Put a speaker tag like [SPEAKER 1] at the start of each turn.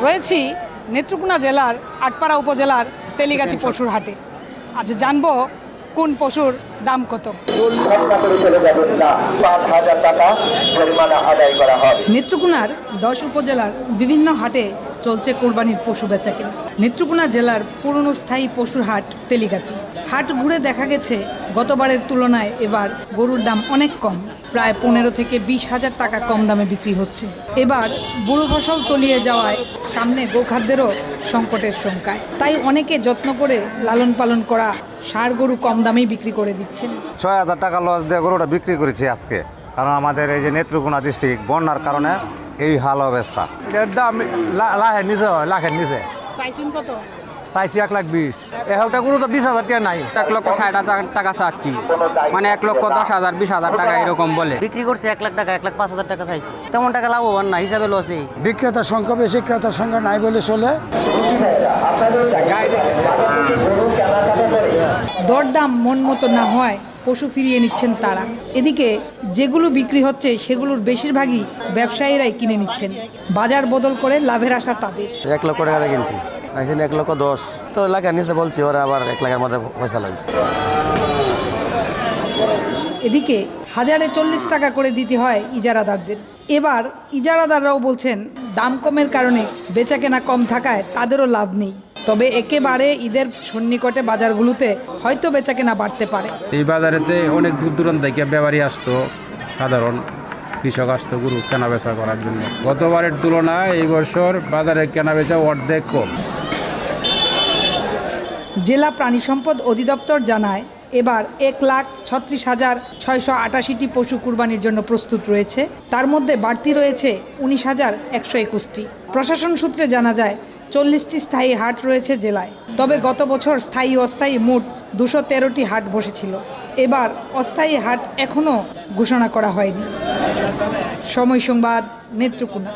[SPEAKER 1] রয়েছি নেত্রকোনা জেলার আটপাড়া উপজেলার তেলিগাতি পশুর হাটে। আজ জানবো কোন পশুর দাম কত। নেত্রকোনার 10 উপজেলার বিভিন্ন হাটে চলছে কোরবানির পশু বেচাকেনা। নেত্রকোনা জেলার পুরনো স্থায়ী পশুর হাট তেলিগাতি। হাট ঘুরে দেখা গেছে গতবারের তুলনায় এবার গরুর দাম অনেক কম, প্রায় 15 থেকে 20 হাজার টাকা কম দামে বিক্রি হচ্ছে। এবার বুড়ো ফসল তলিয়ে যাওয়ায় সামনে গোখাদ্যেরও সংকটের শঙ্কায়, তাই অনেকে যত্ন করে লালন পালন করা ষাঁড় গরু কম দামেই বিক্রি করে দিচ্ছেন।
[SPEAKER 2] 6,000 টাকা লস দিয়ে গরুটা বিক্রি করেছি আজকে, কারণ আমাদের এই যে নেত্রকোনা ডিস্ট্রিক্ট বন্যার কারণে এই হাল অবস্থা।
[SPEAKER 3] এর দাম লাখের নিচে হয়, লাখের নিচে
[SPEAKER 1] চাইছেন কত?
[SPEAKER 3] চাইছি 1,20,000। এহটা গরু তো 20,000 টাকা নাই।
[SPEAKER 4] 1,60,000 টাকা চাচ্ছি, মানে 1,10,000 20,000 টাকা এরকম বলে
[SPEAKER 5] বিক্রি করছে। 1 লাখ টাকা, 1,05,000 টাকা চাইছে। তেমন টাকা লাভবান না, হিসাবে লসেই।
[SPEAKER 6] বিক্রেতার সংখ্যা বেশি, ক্রেতার সংখ্যা নাই বলে চলে।
[SPEAKER 1] দরদাম মন মতো না হয় পশু ফিরিয়ে নিচ্ছেন তারা। এদিকে যেগুলো বিক্রি হচ্ছে সেগুলোর বেশিরভাগই ব্যবসায়ীরাই কিনে নিচ্ছেন, বাজার বদল করে লাভের আশা তাদের।
[SPEAKER 7] 1 লক্ষ টাকা কিনছি, চাইছি 1,10,000, তো লাখের নিচে বলছি, ওরা আবার 1 লাখের মধ্যে পয়সা লাগছে।
[SPEAKER 1] এদিকে 1040 টাকা করে দিতে হয় ইজারাদারদের। এবার ইজারাদাররাও বলছেন দাম কমের কারণে বেচাকেনা কম থাকায় তাদেরও লাভ নেই। তবে একেবারে ঈদের সন্নিকটে বাজারগুলোতে হয়তো বেচাকেনা বাড়তে পারে।
[SPEAKER 8] এই বাজারেতে অনেক দূর দূরান্ত থেকে ব্যাপারী আসতো, সাধারণ কৃষক আসতো গরু কেনা বেচা করার জন্য। গতবারের তুলনায় এই বছর বাজারের কেনা বেচা অর্ধেক কম।
[SPEAKER 1] জেলা প্রাণী সম্পদ অধিদপ্তর জানায় এবার 1,36,688টি পশু কুরবানির জন্য প্রস্তুত রয়েছে। তার মধ্যে বাড়তি রয়েছে 19,121টি। প্রশাসন সূত্রে জানা যায় 40টি স্থায়ী হাট রয়েছে জেলায়। তবে গত বছর স্থায়ী অস্থায়ী মোট 213টি হাট বসেছিল। এবার অস্থায়ী হাট এখনও ঘোষণা করা হয়নি। সময় সংবাদ, নেত্রকোনা।